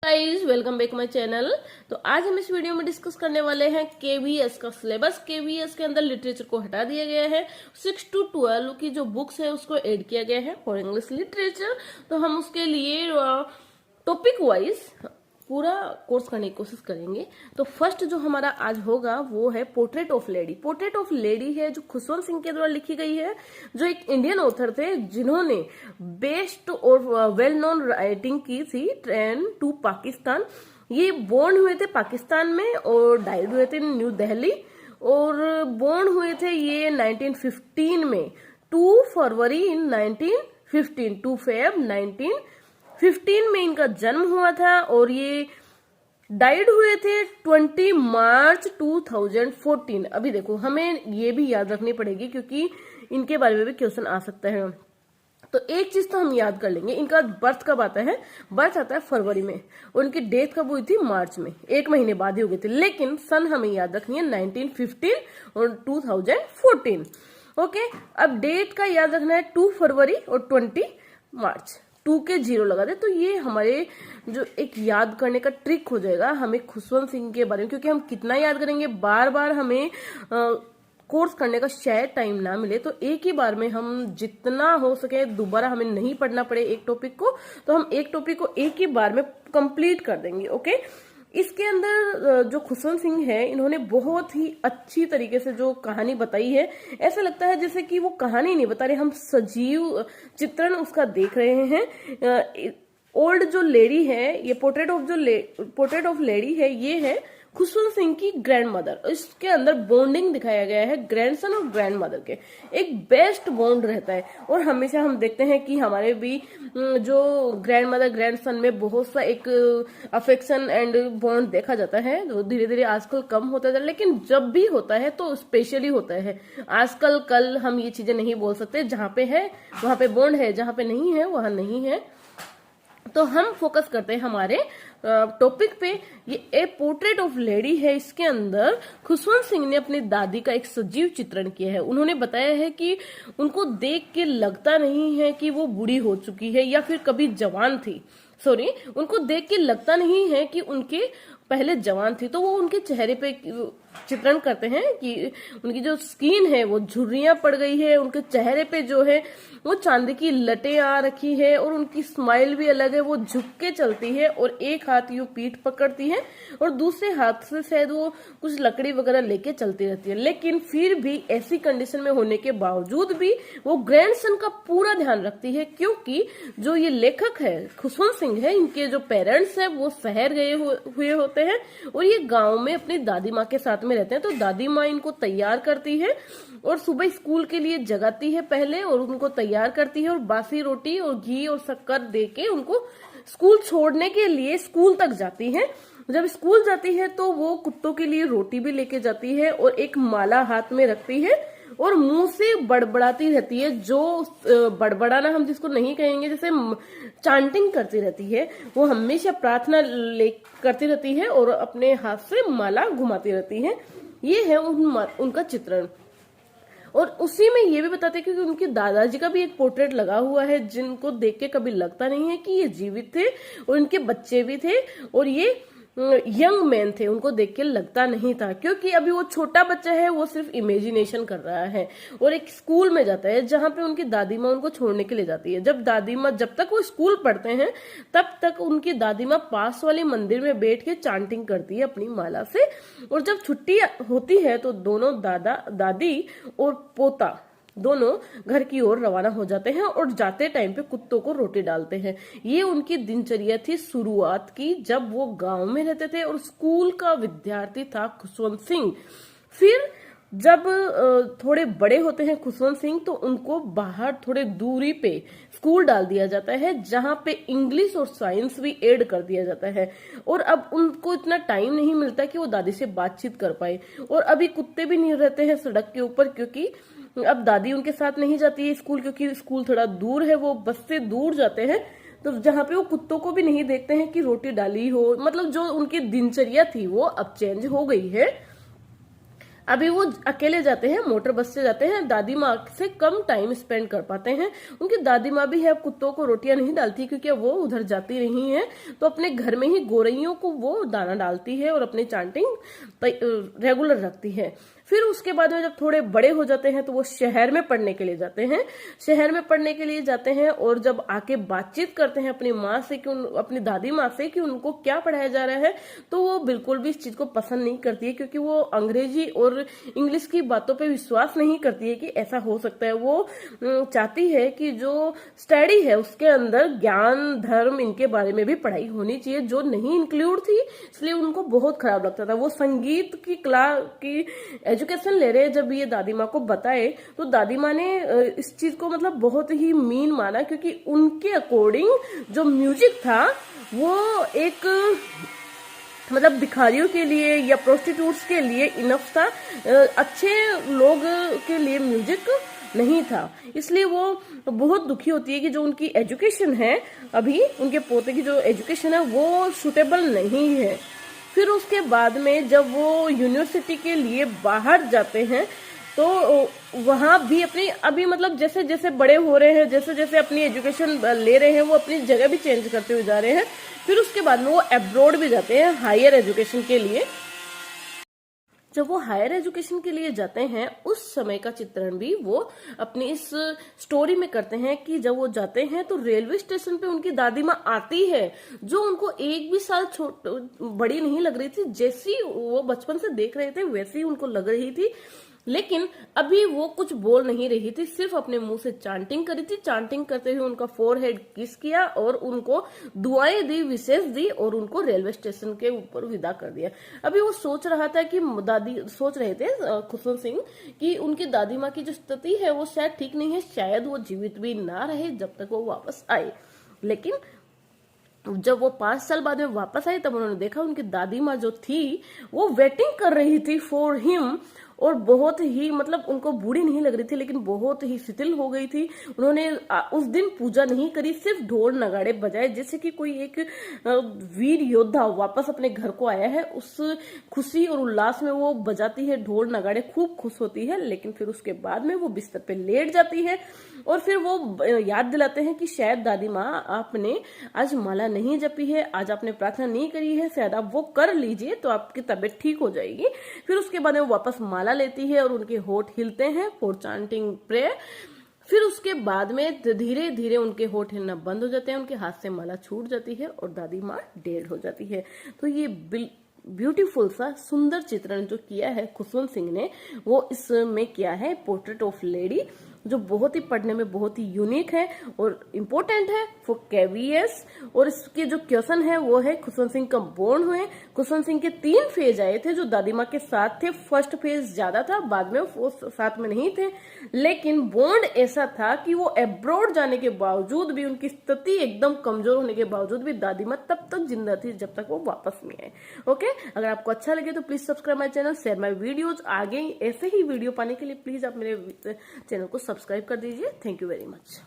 Guys welcome back my channel. तो आज हम इस वीडियो में डिस्कस करने वाले हैं केवीएस का सिलेबस। केवीएस के अंदर लिटरेचर को हटा दिया गया है। 6 to 12 की जो बुक्स है उसको ऐड किया गया है फॉर इंग्लिश लिटरेचर। तो हम उसके लिए टॉपिक वाइज पूरा कोर्स करने की कोशिश करेंगे। तो फर्स्ट जो हमारा आज होगा वो है portrait of lady. Portrait of lady है जो खुशवंत सिंह के द्वारा लिखी गई है, जो एक इंडियन ऑथर थे जिन्होंने बेस्ट और वेल नोन राइटिंग की थी ट्रेन टू पाकिस्तान। ये बोर्न हुए थे पाकिस्तान में और डाइड हुए थे न्यू दिल्ली। और बोर्न हुए थे ये 1915 में, 2 फरवरी इन 1915, 2 फेब 1915 में इनका जन्म हुआ था। और ये डाइड हुए थे 20 मार्च 2014। अभी देखो हमें ये भी याद रखनी पड़ेगी क्योंकि इनके बारे में भी क्वेश्चन आ सकता है। तो एक चीज तो हम याद कर लेंगे, इनका बर्थ कब आता है। बर्थ आता है फरवरी में और इनकी डेथ कब हुई थी, मार्च में, 1 महीने बाद ही हो गई थी। लेकिन सन हमें याद रखनी है 1915 और 2014। ओके, अब डेट का याद रखना है 2 फरवरी और 20 मार्च। 2 के 0 लगा दे तो ये हमारे जो एक याद करने का ट्रिक हो जाएगा हमें खुशवंत सिंह के बारे में। क्योंकि हम कितना याद करेंगे, बार बार हमें कोर्स करने का शायद टाइम ना मिले। तो एक ही बार में हम जितना हो सके दोबारा हमें नहीं पढ़ना पड़े एक टॉपिक को, तो हम एक टॉपिक को एक ही बार में कंप्लीट कर देंगे। ओके, इसके अंदर जो खुशवंत सिंह है इन्होंने बहुत ही अच्छी तरीके से जो कहानी बताई है, ऐसा लगता है जैसे कि वो कहानी नहीं बता रहे, हम सजीव चित्रण उसका देख रहे हैं। ओल्ड जो लेडी है, ये पोर्ट्रेट ऑफ लेडी है, ये है खुशवंत सिंह की ग्रैंड मदर। इसके अंदर बॉन्डिंग दिखाया गया है ग्रैंडसन और ग्रैंड मदर के, एक बेस्ट बॉन्ड रहता है। और हमेशा हम देखते हैं कि हमारे भी जो ग्रैंड मदर ग्रैंडसन में बहुत सा एक अफेक्शन एंड बॉन्ड देखा जाता है, जो धीरे धीरे आजकल कम होता जाता है, लेकिन जब भी होता है तो स्पेशली होता है। आजकल कल हम ये चीजें नहीं बोल सकते, जहां पे है वहां पे बॉन्ड है, जहां पे नहीं है वहां नहीं है। तो हम फोकस करते हैं हमारे टॉपिक पे। ये ए पोर्ट्रेट ऑफ लेडी है, इसके अंदर खुशवंत सिंह ने अपनी दादी का एक सजीव चित्रण किया है। उन्होंने बताया है कि उनको देख के लगता नहीं है कि वो बूढ़ी हो चुकी है या फिर कभी जवान थी। सॉरी, उनको देख के लगता नहीं है कि उनके पहले जवान थी। तो वो उनके चेहरे पे चित्रण करते हैं कि उनकी जो स्किन है वो झुर्रियां पड़ गई है, उनके चेहरे पे जो है वो चांदी की लटें आ रखी है और उनकी स्माइल भी अलग है। वो झुक के चलती है और एक हाथ यूं पीठ पकड़ती है और दूसरे हाथ से शायद वो कुछ लकड़ी वगैरह लेके चलती रहती है। लेकिन फिर भी ऐसी कंडीशन में होने के बावजूद भी वो ग्रैंडसन का पूरा ध्यान रखती है, क्योंकि जो ये लेखक है खुशवंत सिंह है, इनके जो पेरेंट्स है वो शहर गए हुए होते हैं और ये गाँव में अपनी दादी माँ के साथ में रहते हैं। तो दादी माँ इनको तैयार करती है और सुबह स्कूल के लिए जगाती है पहले और उनको तैयार करती है और बासी रोटी और घी और शक्कर देके उनको स्कूल छोड़ने के लिए स्कूल तक जाती है। जब स्कूल जाती है तो वो कुत्तों के लिए रोटी भी लेके जाती है और एक माला हाथ में रखती है और मुंह से बड़बड़ाती रहती है। जो बड़बड़ाना हम जिसको नहीं कहेंगे, जैसे चांटिंग करती रहती है, वो हमेशा प्रार्थना करती रहती है और अपने हाथ से माला घुमाती रहती है। ये है उनका चित्रण। और उसी में ये भी बताते हैं क्योंकि उनके दादाजी का भी एक पोर्ट्रेट लगा हुआ है, जिनको देख के कभी लगता नहीं है कि ये जीवित थे, और इनके बच्चे भी थे और ये यंग मैन थे, उनको देख के लगता नहीं था क्योंकि अभी वो छोटा बच्चा है, वो सिर्फ इमेजिनेशन कर रहा है। और एक स्कूल में जाता है जहां पे उनकी दादी माँ उनको छोड़ने के लिए जाती है। जब तक वो स्कूल पढ़ते हैं तब तक उनकी दादी माँ पास वाले मंदिर में बैठ के चांटिंग करती है अपनी माला से। और जब छुट्टी होती है तो दोनों दादी और पोता दोनों घर की ओर रवाना हो जाते हैं और जाते टाइम पे कुत्तों को रोटी डालते हैं। ये उनकी दिनचर्या थी शुरुआत की, जब वो गांव में रहते थे और स्कूल का विद्यार्थी था खुशवंत सिंह। फिर जब थोड़े बड़े होते हैं खुशवंत सिंह तो उनको बाहर थोड़े दूरी पे स्कूल डाल दिया जाता है, जहां पे इंग्लिश और साइंस भी ऐड कर दिया जाता है। और अब उनको इतना टाइम नहीं मिलता कि वो दादी से बातचीत कर पाए। और अभी कुत्ते भी नहीं रहते हैं सड़क के ऊपर, क्योंकि अब दादी उनके साथ नहीं जाती है स्कूल, क्योंकि स्कूल थोड़ा दूर है, वो बस से दूर जाते हैं। तो जहां पे वो कुत्तों को भी नहीं देखते हैं कि रोटी डाली हो, मतलब जो उनकी दिनचर्या थी वो अब चेंज हो गई है। अभी वो अकेले जाते हैं, मोटर बस से जाते हैं, दादी माँ से कम टाइम स्पेंड कर पाते हैं। उनकी दादी माँ भी है, अब कुत्तों को रोटियां नहीं डालती क्योंकि वो उधर जाती नहीं है, तो अपने घर में ही गोरैयों को वो दाना डालती है और अपनी चांटिंग रेगुलर रखती है। फिर उसके बाद में जब थोड़े बड़े हो जाते हैं तो वो शहर में पढ़ने के लिए जाते हैं। शहर में पढ़ने के लिए जाते हैं और जब आके बातचीत करते हैं अपनी माँ से कि अपनी दादी माँ से कि उनको क्या पढ़ाया जा रहा है, तो वो बिल्कुल भी इस चीज को पसंद नहीं करती है, क्योंकि वो अंग्रेजी और इंग्लिश की बातों पे विश्वास नहीं करती है कि ऐसा हो सकता है। वो चाहती है कि जो स्टडी है उसके अंदर ज्ञान, धर्म, इनके बारे में भी पढ़ाई होनी चाहिए, जो नहीं इंक्लूड थी, इसलिए उनको बहुत खराब लगता था। वो संगीत की क्लास की एजुकेशन ले रहे हैं, जब ये दादी माँ को बताए तो दादी माँ ने इस चीज को मतलब बहुत ही मीन माना, क्योंकि उनके अकॉर्डिंग जो म्यूजिक था वो एक मतलब भिखारियों के लिए या प्रोस्टिट्यूट्स के लिए इनफ था, अच्छे लोग के लिए म्यूजिक नहीं था। इसलिए वो बहुत दुखी होती है कि जो उनकी एजुकेशन है, अभी उनके पोते की जो एजुकेशन है वो सुटेबल नहीं है। फिर उसके बाद में जब वो यूनिवर्सिटी के लिए बाहर जाते हैं तो वहां भी अपनी अभी मतलब जैसे जैसे बड़े हो रहे हैं, जैसे जैसे अपनी एजुकेशन ले रहे हैं, वो अपनी जगह भी चेंज करते हुए जा रहे हैं। फिर उसके बाद में वो अब्रॉड भी जाते हैं हायर एजुकेशन के लिए। जब वो हायर एजुकेशन के लिए जाते हैं उस समय का चित्रण भी वो अपनी इस स्टोरी में करते हैं कि जब वो जाते हैं तो रेलवे स्टेशन पे उनकी दादी माँ आती है, जो उनको एक भी साल बड़ी नहीं लग रही थी, जैसी वो बचपन से देख रहे थे वैसी उनको लग रही थी। लेकिन अभी वो कुछ बोल नहीं रही थी, सिर्फ अपने मुंह से चांटिंग करी थी। चांटिंग करते हुए उनका फोरहेड किस किया और उनको दुआएं दी, विशेष दी और उनको रेलवे स्टेशन के ऊपर विदा कर दिया। अभी वो सोच रहा था कि सोच रहे थे खुशवंत सिंह कि उनकी दादी माँ की जो स्थिति है वो शायद ठीक नहीं है, शायद वो जीवित भी ना रहे जब तक वो वापस आए। लेकिन जब वो 5 साल बाद में वापस आई तब उन्होंने देखा उनकी दादी माँ जो थी वो वेटिंग कर रही थी फॉर हिम, और बहुत ही मतलब उनको बूढ़ी नहीं लग रही थी लेकिन बहुत ही शिथिल हो गई थी। उन्होंने उस दिन पूजा नहीं करी, सिर्फ ढोल नगाड़े बजाए, जैसे कि कोई एक वीर योद्धा वापस अपने घर को आया है। उस खुशी और उल्लास में वो बजाती है ढोल नगाड़े, खूब खुश होती है। लेकिन फिर उसके बाद में वो बिस्तर पे लेट जाती है और फिर वो याद दिलाते हैं कि शायद दादी माँ आपने आज माला नहीं जपी है, आज आपने प्रार्थना नहीं करी है, शायद आप वो कर लीजिए तो आपकी तबीयत ठीक हो जाएगी। फिर उसके बाद में वो वापस माला लेती है और उनके होठ हिलते हैं फॉर चांटिंग प्रेयर। फिर उसके बाद में धीरे धीरे उनके होठ हिलना बंद हो जाते हैं, उनके हाथ से माला छूट जाती है और दादी माँ डेड हो जाती है। तो ये ब्यूटीफुल सा सुंदर चित्रण जो किया है खुशवंत सिंह ने, वो इसमें किया है पोर्ट्रेट ऑफ लेडी, जो बहुत ही पढ़ने में बहुत ही यूनिक है और इम्पोर्टेंट है फॉर केवीएस। और इसके जो क्वेश्चन है वो है खुशवंत सिंह कब बोर्न हुए। खुशवंत सिंह के 3 फेज आए थे जो दादी माँ के साथ थे। फर्स्ट फेज ज्यादा था, बाद में वो साथ में नहीं थे, लेकिन बॉन्ड ऐसा था कि वो अब्रॉड जाने के बावजूद भी, उनकी स्थिति एकदम कमजोर होने के बावजूद भी दादी माँ तब तक जिंदा थी जब तक वो वापस नहीं आए। ओके, अगर आपको अच्छा लगे तो please subscribe my channel, share my videos. आगे ऐसे ही वीडियो पाने के लिए प्लीज आप मेरे चैनल को सब्सक्राइब कर दीजिए। Thank you very much.